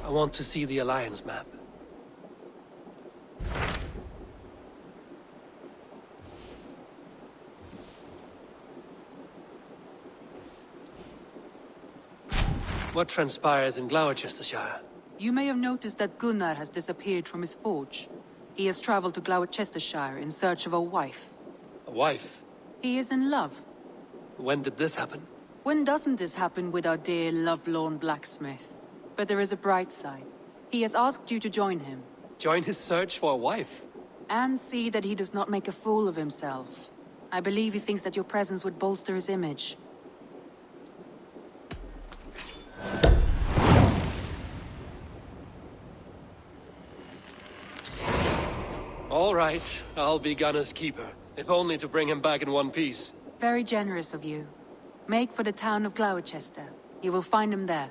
I want to see the Alliance map. What transpires in Gloucestershire? You may have noticed that Gunnar has disappeared from his forge. He has traveled to Gloucestershire in search of a wife. A wife? He is in love. When did this happen? When doesn't this happen with our dear lovelorn blacksmith? But there is a bright side. He has asked you to join him. Join his search for a wife? And see that he does not make a fool of himself. I believe he thinks that your presence would bolster his image. All right, I'll be Gunner's keeper, if only to bring him back in one piece. Very generous of you. Make for the town of Gloucester. You will find him there.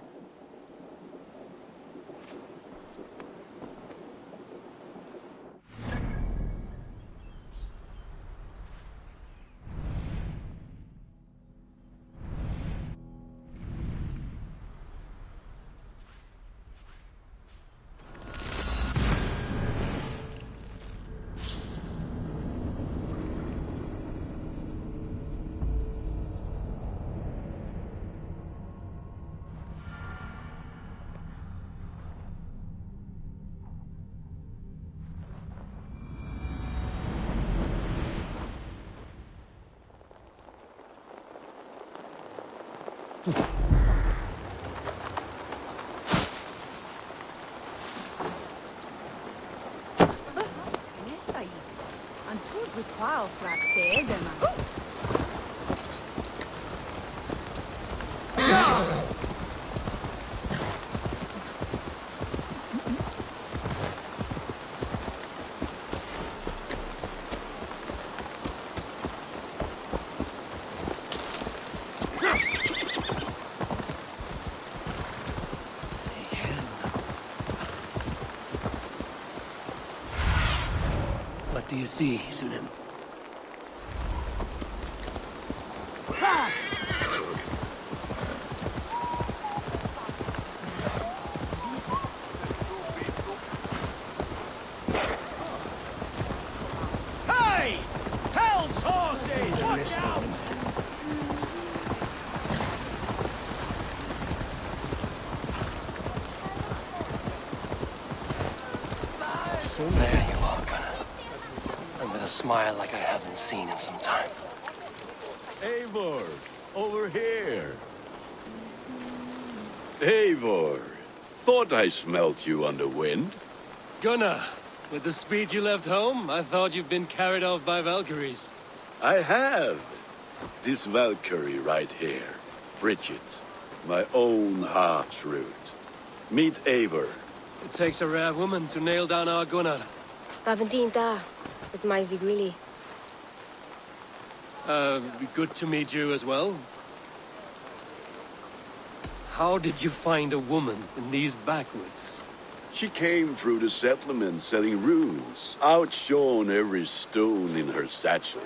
What do you see, Sunan? Hey! Hell's horses! Watch out! So there you are, Gunner. And with a smile like I haven't seen in some time. Eivor, over here. Eivor, thought I smelt you on the wind. Gunnar, with the speed you left home, I thought you'd been carried off by Valkyries. I have. This Valkyrie right here, Bridget, my own heart's root. Meet Eivor. It takes a rare woman to nail down our Gunnar. Ravendine da, with Maisy Greeley. Good to meet you as well. How did you find a woman in these backwoods? She came through the settlement selling runes, outshone every stone in her satchel.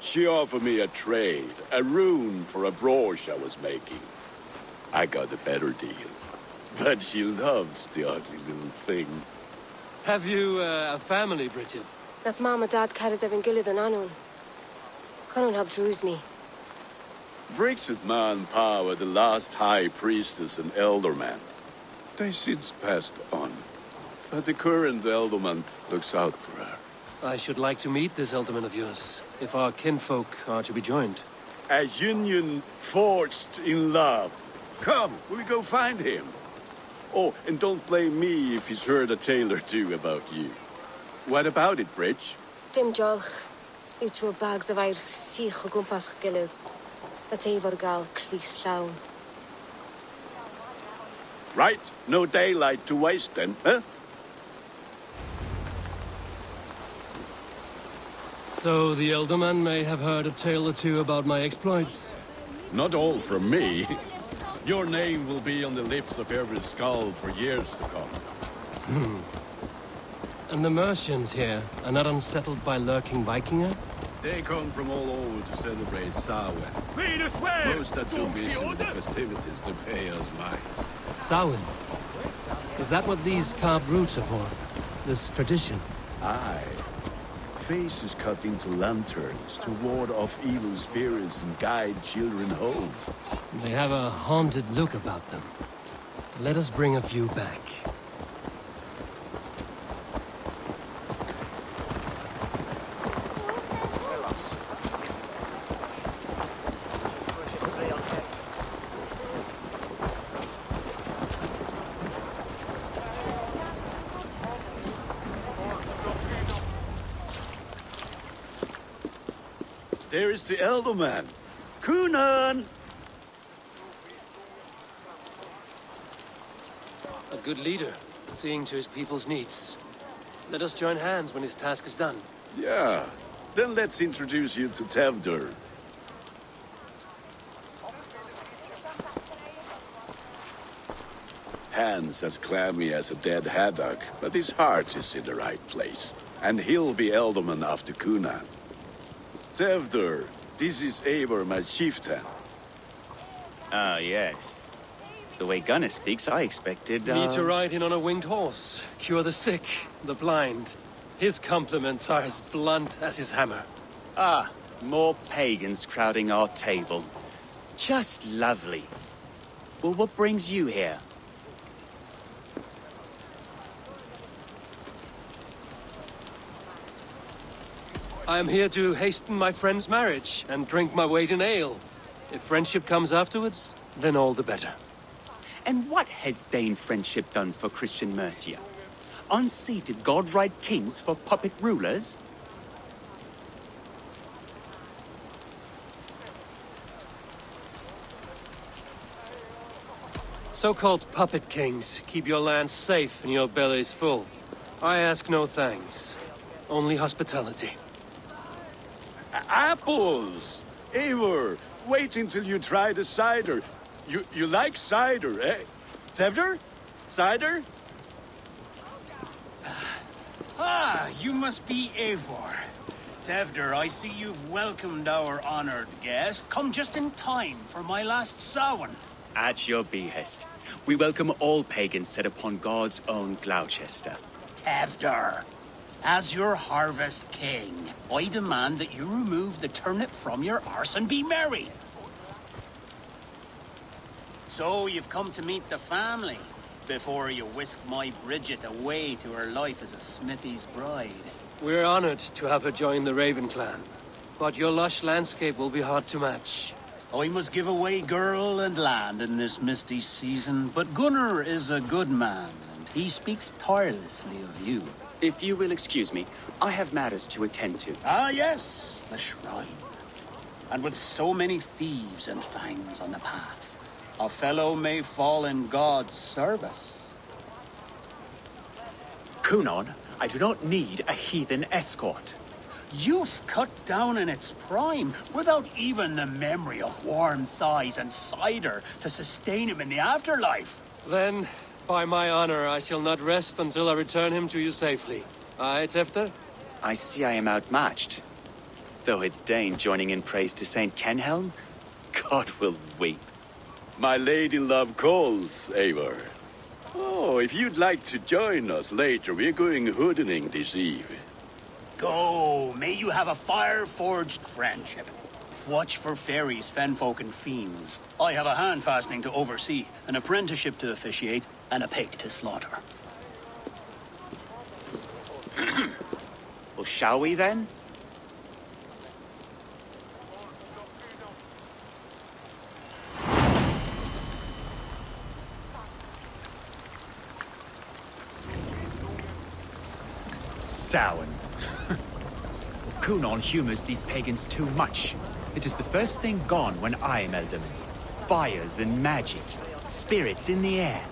She offered me a trade, a rune for a brooch I was making. I got a better deal. But she loves the ugly little thing. Have you a family, Bridget? Naf mom and dad carried evan gilid an anun. Cannon have drews me. Bridget Man Pa were the last high priestess and elderman. They since passed on. But the current elderman looks out for her. I should like to meet this elderman of yours, if our kinfolk are to be joined. A union forged in love. Come, we'll go find him. Oh, and don't blame me if he's heard a tale or two about you. What about it, Bridge? Dim jolch. You two bags of air sich o gwmpas gilid. That Eivor gal clis llawn. Right, no daylight to waste then, huh? So the elderman may have heard a tale or two about my exploits. Not all from me. Your name will be on the lips of every skull for years to come. And the Mercians here are not unsettled by lurking Vikinger? They come from all over to celebrate Samhain. Lead us where? Most are too busy with the festivities to pay us mine. Samhain? Is that what these carved roots are for? This tradition? Aye. Faces cut into lanterns to ward off evil spirits and guide children home. They have a haunted look about them. Let us bring a few back. There is the Elderman. Kunan! A good leader, seeing to his people's needs. Let us join hands when his task is done. Yeah. Then let's introduce you to Tevdur. Hands as clammy as a dead haddock, but his heart is in the right place. And he'll be Elderman after Kunan. Tevdur, this is Eivor, my chieftain. Ah, yes. The way Gunnar speaks, I expected, Me to ride in on a winged horse, cure the sick, the blind. His compliments are as blunt as his hammer. Ah, more pagans crowding our table. Just lovely. Well, what brings you here? I am here to hasten my friend's marriage and drink my weight in ale. If friendship comes afterwards, then all the better. And what has Dane friendship done for Christian Mercia? Unseated god-right kings for puppet rulers? So-called puppet kings keep your lands safe and your bellies full. I ask no thanks, only hospitality. Apples! Eivor, wait until you try the cider. You like cider, eh? Tevdur? Cider? Ah, you must be Eivor. Tevdur, I see you've welcomed our honored guest. Come just in time for my last Samhain. At your behest. We welcome all pagans set upon God's own Gloucester. Tevdur, as your harvest king, I demand that you remove the turnip from your arse and be merry. So you've come to meet the family before you whisk my Bridget away to her life as a smithy's bride. We're honored to have her join the Raven clan, but your lush landscape will be hard to match. I must give away girl and land in this misty season, but Gunnar is a good man, and he speaks tirelessly of you. If you will excuse me, I have matters to attend to. Ah, yes, the shrine. And with so many thieves and fangs on the path, a fellow may fall in God's service. Kunon, I do not need a heathen escort. Youth cut down in its prime, without even the memory of warm thighs and cider to sustain him in the afterlife. Then, by my honor, I shall not rest until I return him to you safely. Aye, Tefter? I see I am outmatched. Though a Dane joining in praise to Saint Kenhelm, God will weep. My lady love calls, Eivor. Oh, if you'd like to join us later, we're going hoodening this eve. Go, may you have a fire-forged friendship. Watch for fairies, fenfolk, and fiends. I have a hand fastening to oversee, an apprenticeship to officiate, and a pig to slaughter. Well, shall we then? Samhain. Kunon humors these pagans too much. It is the first thing gone when I am Elderman. Fires and magic, spirits in the air.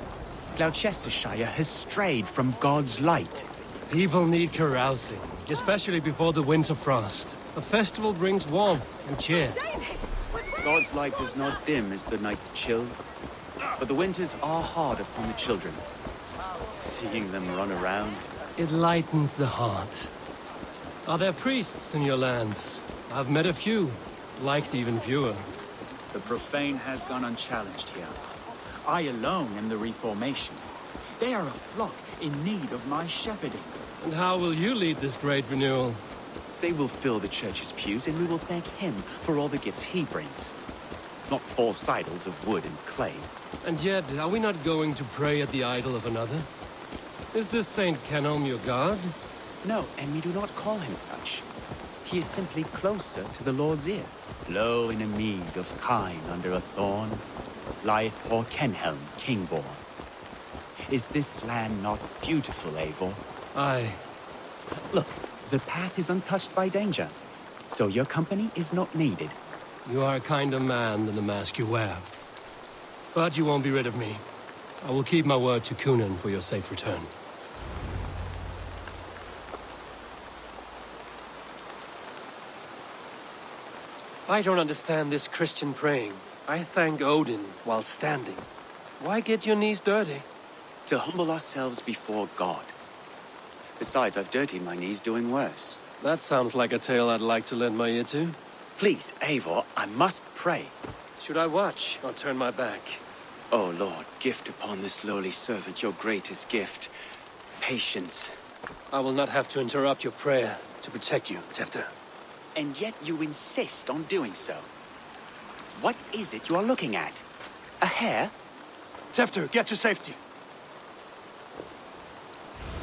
Gloucestershire has strayed from God's light. People need carousing, especially before the winter frost. A festival brings warmth and cheer. God's light does not dim as the nights chill, but the winters are hard upon the children. Seeing them run around. It lightens the heart. Are there priests in your lands? I've met a few, liked even fewer. The profane has gone unchallenged here. I alone am the Reformation. They are a flock in need of my shepherding. And how will you lead this great renewal? They will fill the church's pews, and we will thank him for all the gifts he brings. Not false idols of wood and clay. And yet, are we not going to pray at the idol of another? Is this Saint Canom your god? No, and we do not call him such. He is simply closer to the Lord's ear. Low in a mead of kine under a thorn, lieth poor Kenhelm, king-born. Is this land not beautiful, Eivor? Aye. Look, the path is untouched by danger, so your company is not needed. You are a kinder man than the mask you wear. But you won't be rid of me. I will keep my word to Cunan for your safe return. I don't understand this Christian praying. I thank Odin while standing. Why get your knees dirty? To humble ourselves before God. Besides, I've dirtied my knees doing worse. That sounds like a tale I'd like to lend my ear to. Please, Eivor, I must pray. Should I watch or turn my back? O Lord, gift upon this lowly servant your greatest gift. Patience. I will not have to interrupt your prayer to protect you, Tefter. And yet you insist on doing so. What is it you are looking at? A hare? Tefter, get to safety.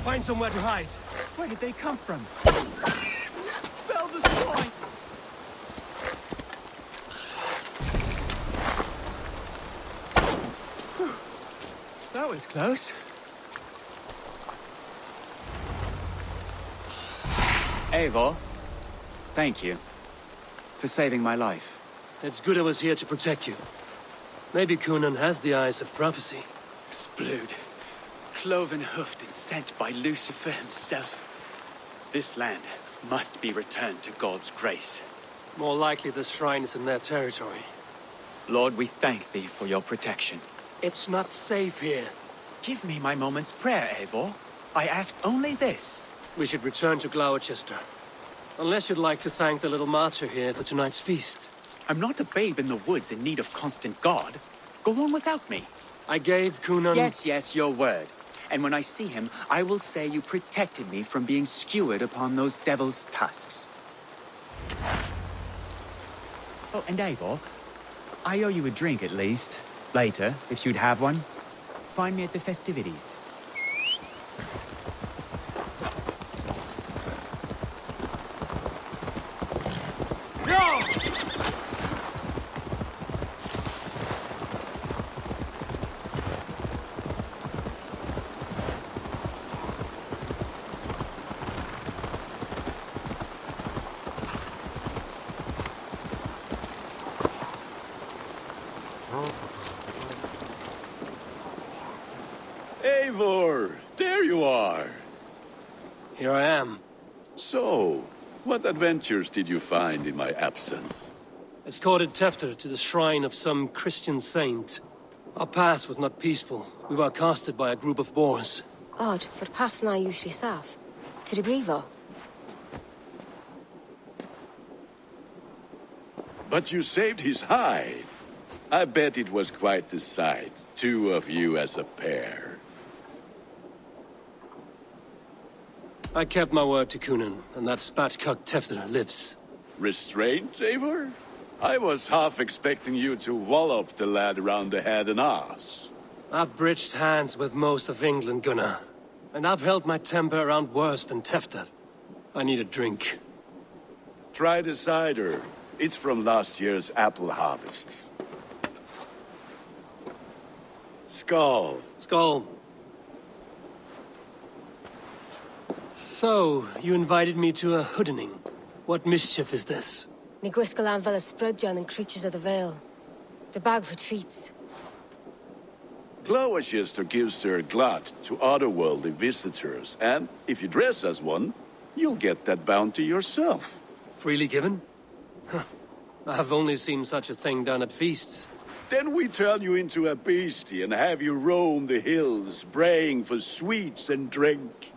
Find somewhere to hide. Where did they come from? Fell the swine! That was close. Eivor, thank you for saving my life. It's good I was here to protect you. Maybe Cunan has the eyes of prophecy. Splood, cloven-hoofed and sent by Lucifer himself. This land must be returned to God's grace. More likely the shrine is in their territory. Lord, we thank thee for your protection. It's not safe here. Give me my moment's prayer, Eivor. I ask only this. We should return to Gloucester. Unless you'd like to thank the little martyr here for tonight's feast. I'm not a babe in the woods in need of constant guard. Go on without me. I gave Cunan... Yes, your word. And when I see him, I will say you protected me from being skewered upon those devil's tusks. Oh, and Eivor, I owe you a drink at least. Later, if you'd have one. Find me at the festivities. Eivor, there you are. Here I am. So, what adventures did you find in my absence? Escorted Tefter to the shrine of some Christian saint. Our path was not peaceful. We were accosted by a group of boars. Odd, but path na usually safe. To the Brevo. But you saved his hide. I bet it was quite the sight. Two of you as a pair. I kept my word to Cunan, and that spatcock Tefter lives. Restraint, Eivor? I was half expecting you to wallop the lad around the head and ass. I've bridged hands with most of England, Gunnar. And I've held my temper around worse than Tefter. I need a drink. Try the cider. It's from last year's apple harvest. Skull. Skull. So, you invited me to a hoodening. What mischief is this? Ni gwisgal an fel ysbrydon and creatures of the Vale. The bag for treats. Gloucester gives their glut to otherworldly visitors, and if you dress as one, you'll get that bounty yourself. Freely given? Huh. I've only seen such a thing done at feasts. Then we turn you into a beastie and have you roam the hills, braying for sweets and drink.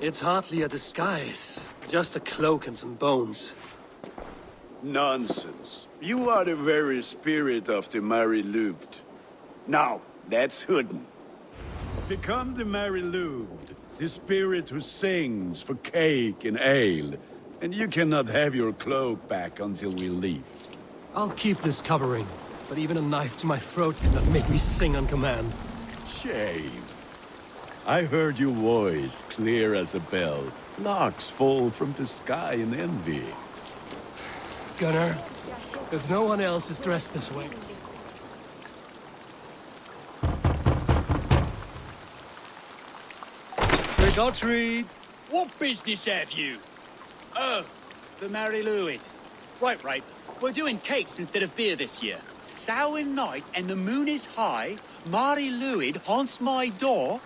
It's hardly a disguise. Just a cloak and some bones. Nonsense. You are the very spirit of the Mary Louved. Now, that's Hooden. Become the Mary Louved, the spirit who sings for cake and ale. And you cannot have your cloak back until we leave. I'll keep this covering, but even a knife to my throat cannot make me sing on command. Shame. I heard your voice clear as a bell. Larks fall from the sky in envy. Gunnar, if no one else is dressed this way. Trick or treat! What business have you? Oh, the Mary Louis. Right. We're doing cakes instead of beer this year. Samhain night and the moon is high. Mary Louis haunts my door.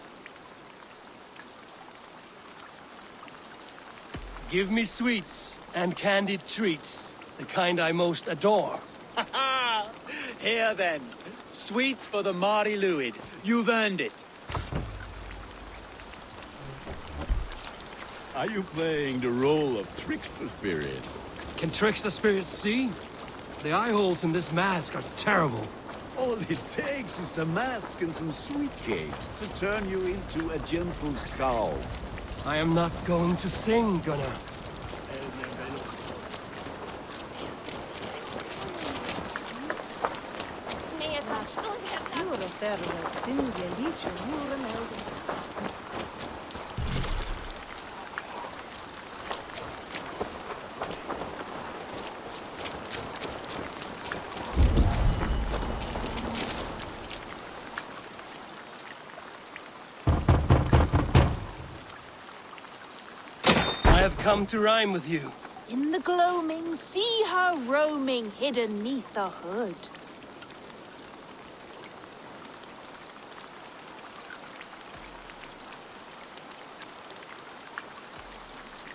Give me sweets and candied treats, the kind I most adore. Here then, sweets for the Mary Louis. You've earned it. Are you playing the role of trickster spirit? Can trickster spirits see? The eye holes in this mask are terrible. All it takes is a mask and some sweet cakes to turn you into a gentle skull. I am not going to sing, Gunnar. I have come to rhyme with you. In the gloaming, see her roaming hidden neath the hood.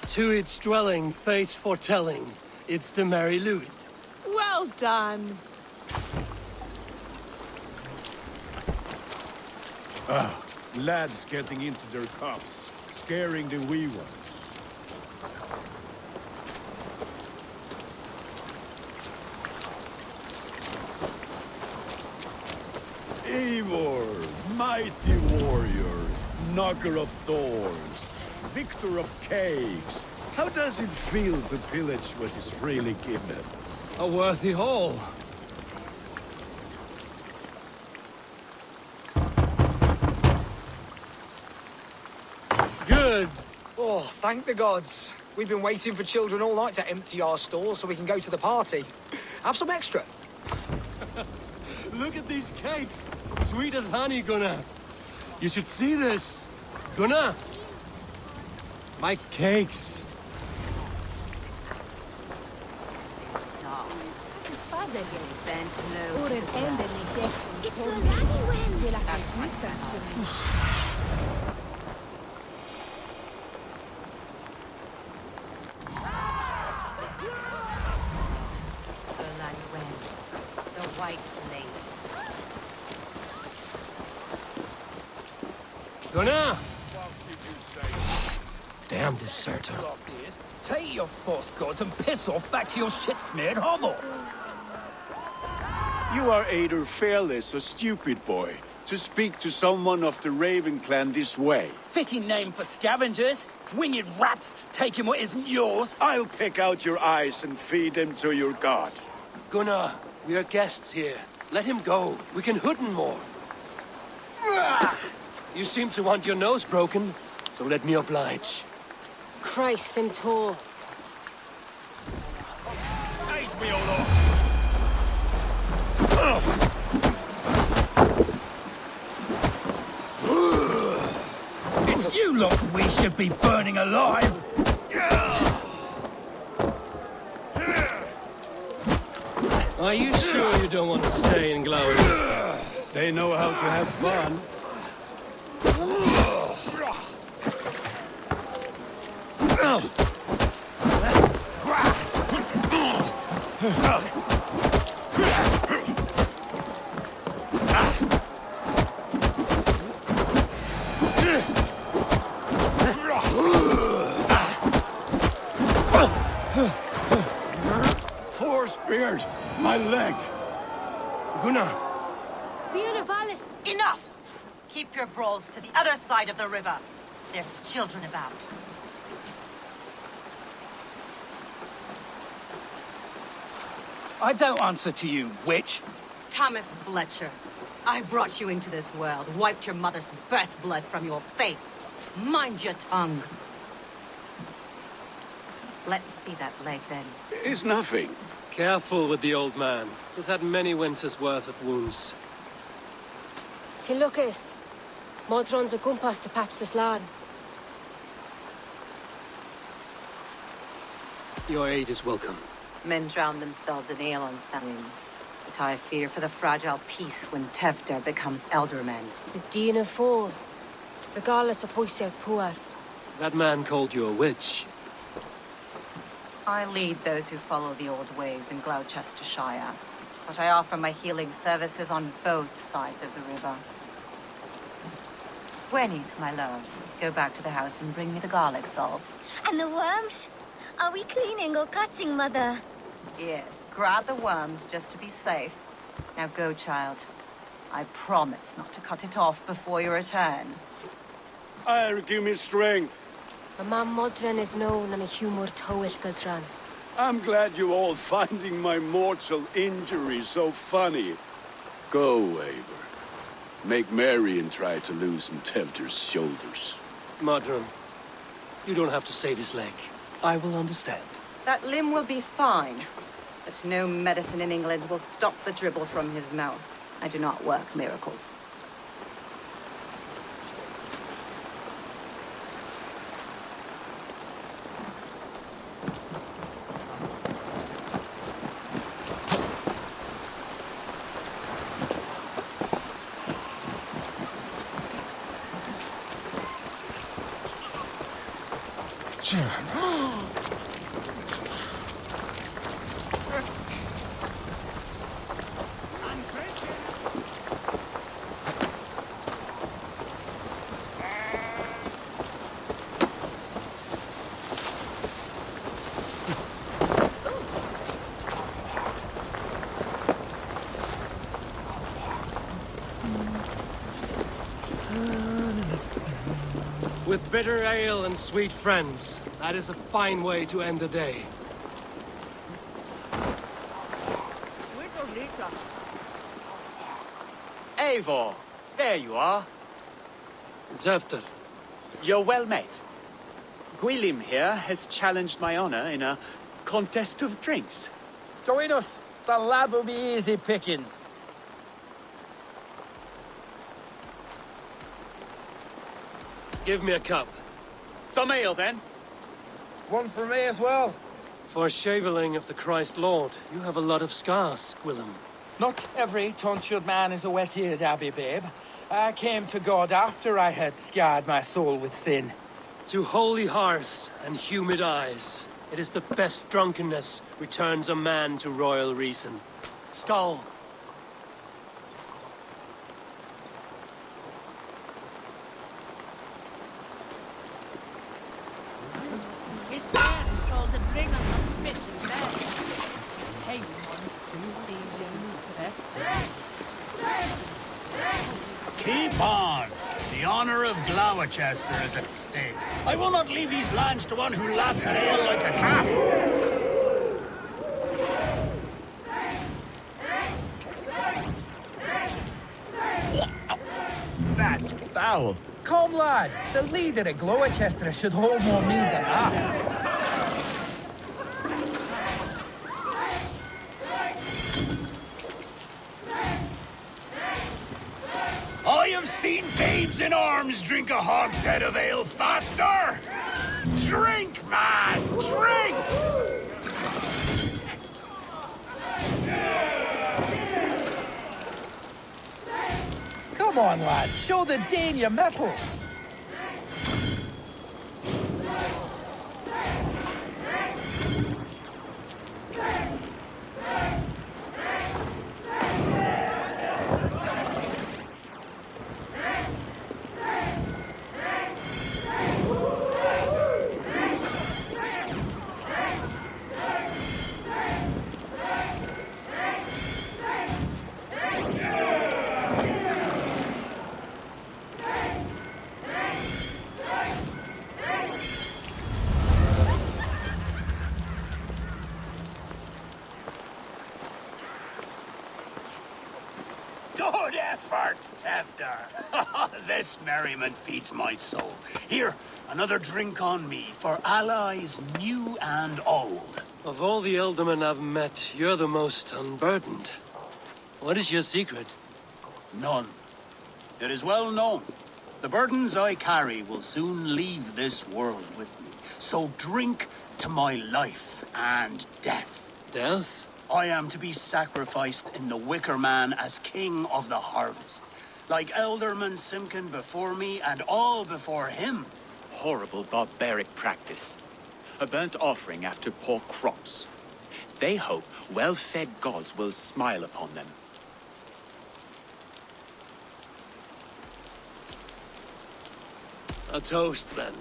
To its dwelling, fate's foretelling. It's the Mary Louis. Well done. Lads getting into their cups, scaring the wee ones. Eivor, mighty warrior, knocker of doors, victor of cakes. How does it feel to pillage what is freely given? A worthy haul. Good. Oh, thank the gods. We've been waiting for children all night to empty our stores so we can go to the party. Have some extra. Look at these cakes. Sweet as honey, Gunnar. You should see this. Gunnar. My cakes. The White Lady. Gunnar! Damn deserter. Take your false gods and piss off back to your shit-smeared hovel. You are either fearless or stupid, boy, to speak to someone of the Raven clan this way. Fitting name for scavengers. Winged rats taking what isn't yours. I'll pick out your eyes and feed them to your god. Gunnar, we are guests here. Let him go. We can hood him more. You seem to want your nose broken, so let me oblige. Christ, I'm tall. Age me all off. It's you lot we should be burning alive. Are you sure you don't want to stay in Glower? They know how to have fun. For My leg! Gunnar! Valhalla. Enough! Keep your brawls to the other side of the river. There's children about. I don't answer to you, witch. Thomas Fletcher, I brought you into this world, wiped your mother's birth blood from your face. Mind your tongue. Let's see that leg, then. It's nothing. Careful with the old man. He's had many winters' worth of wounds. Till Lucas. Modron's a gumpas to patch this land. Your aid is welcome. Men drown themselves in ale on Samhain. But I fear for the fragile peace when Tevder becomes eldermen. With Dean and Fall. Regardless of Poisev Puar. That man called you a witch. I lead those who follow the old ways in Gloucestershire. But I offer my healing services on both sides of the river. Gweneth, my love, go back to the house and bring me the garlic salt. And the worms? Are we cleaning or cutting, Mother? Yes, grab the worms just to be safe. Now go, child. I promise not to cut it off before your return. Give me strength. My mam Modron is known and a humor towish Gultran. I'm glad you all finding my mortal injury so funny. Go, Eivor. Make merry and try to loosen Tevder's shoulders. Modron, you don't have to save his leg. I will understand. That limb will be fine. But no medicine in England will stop the dribble from his mouth. I do not work miracles. With bitter ale and sweet friends, that is a fine way to end the day. Eivor, there you are. Tevder, You're well met. Gwilym here has challenged my honor in a contest of drinks. Join us. The lad will be easy pickings. give me a cup. Some ale, then. One for me as well. For shaveling of the Christ Lord, you have a lot of scars, Gwilym. Not every tonsured man is a wet-eared abbey, babe. I came to God after I had scarred my soul with sin. To holy hearths and humid eyes, it is the best drunkenness returns a man to royal reason. Skull. His parents told the bring on the smith and bed. Hey, one, Keep on! The honor of Gloucester is at stake. I will not leave these lands to one who laps at ale like a cat. That's foul. Come, lad. The leader of Gloucester should hold more mead than that. I have seen babes in arms drink a hogshead of ale faster! Drink, man! Drink! Come on, lad. Show the Dane your mettle. sparks, Tefter. This merriment feeds my soul. Here, another drink on me for allies new and old. Of all the Eldermen I've met, you're the most unburdened. What is your secret? None. It is well known. The burdens I carry will soon leave this world with me. So drink to my life and death. Death? I am to be sacrificed in the Wicker Man as king of the harvest. Like Elderman Simkin before me and all before him. Horrible barbaric practice. A burnt offering after poor crops. They hope well-fed gods will smile upon them. A toast, then.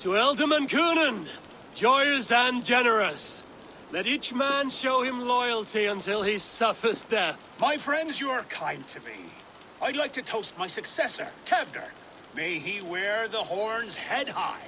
To Elderman Coonan, joyous and generous. Let each man show him loyalty until he suffers death. My friends, you are kind to me. I'd like to toast my successor, Tevder. May he wear the horns head high.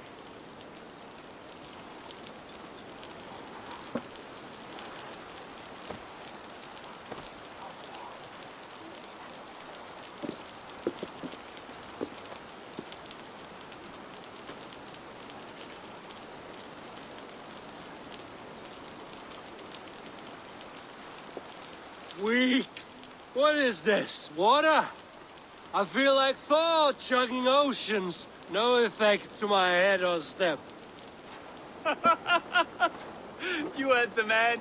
Weak. What is this? Water? I feel like Thor chugging oceans. No effect to my head or step. You heard the man.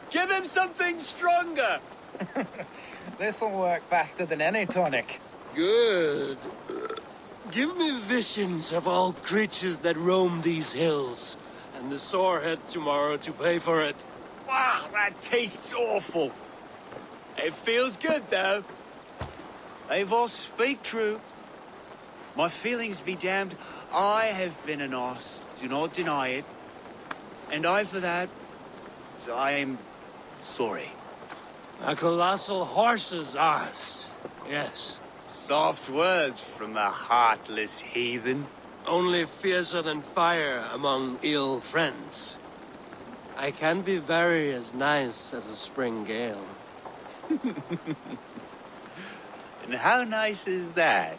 Give him something stronger. This'll work faster than any tonic. Good. Give me visions of all creatures that roam these hills, and the sorehead tomorrow to pay for it. Wow, that tastes awful. It feels good, though. Eivor, speak true. My feelings be damned. I have been an arse. Do not deny it. And I, for that, I am sorry. A colossal horse's arse. Yes. Soft words from the heartless heathen. Only fiercer than fire among ill friends. I can be very as nice as a spring gale. And how nice is that?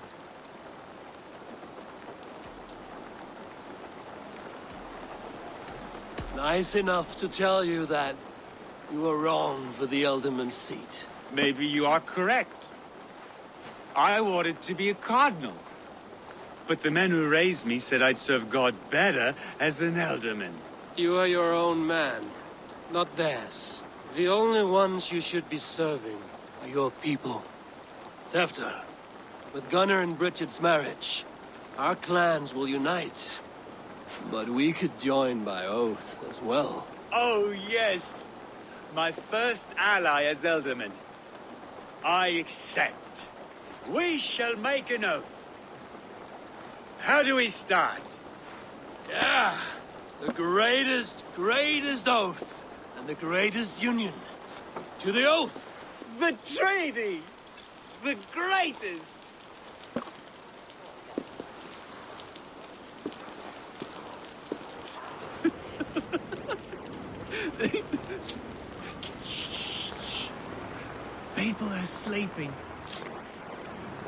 Nice enough to tell you that you were wrong for the Elderman's seat. Maybe you are correct. I wanted to be a cardinal. But the men who raised me said I'd serve God better as an Elderman. You are your own man, not theirs. The only ones you should be serving are your people. Tefter, with Gunnar and Bridget's marriage, our clans will unite. But we could join by oath as well. Oh, yes. My first ally as Elderman. I accept. We shall make an oath. How do we start? Yeah, the greatest oath. And the greatest union. To the oath! The treaty! The greatest! Shh. People are sleeping.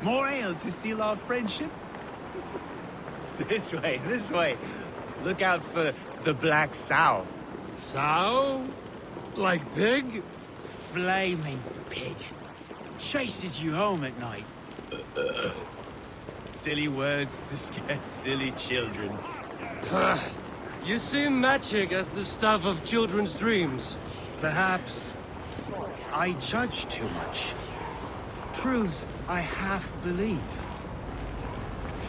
More ale to seal our friendship? This way. Look out for the black sow. Sow? Like pig? Flaming pig. Chases you home at night. Silly words to scare silly children. You see magic as the stuff of children's dreams. Perhaps I judge too much. Truths I half believe.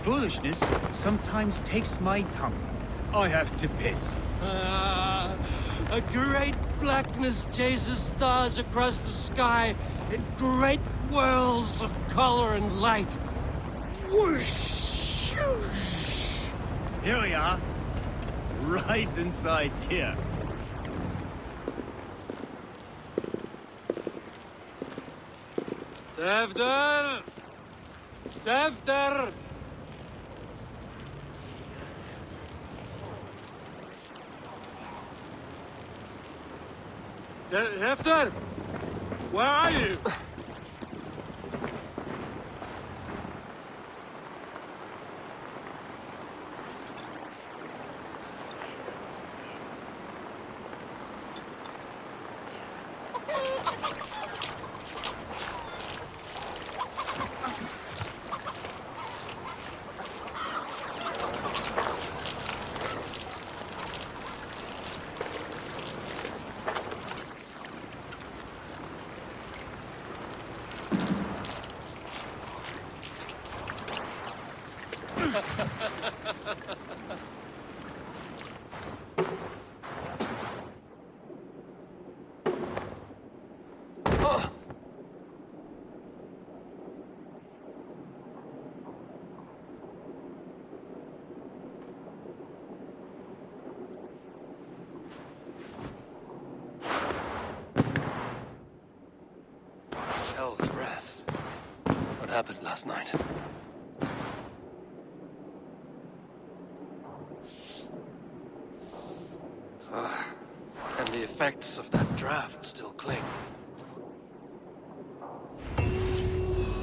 Foolishness sometimes takes my tongue. I have to piss. A great blackness chases stars across the sky in great whirls of color and light. Whoosh! Here we are. Right inside here. Tefter! Tefter! Tefter! Where are you? Hell's breath. What happened last night? And the effects of that draft still cling.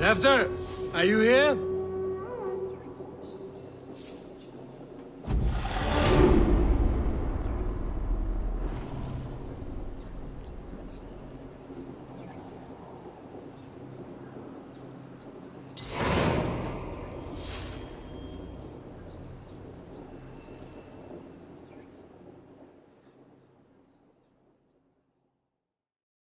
After, are you here?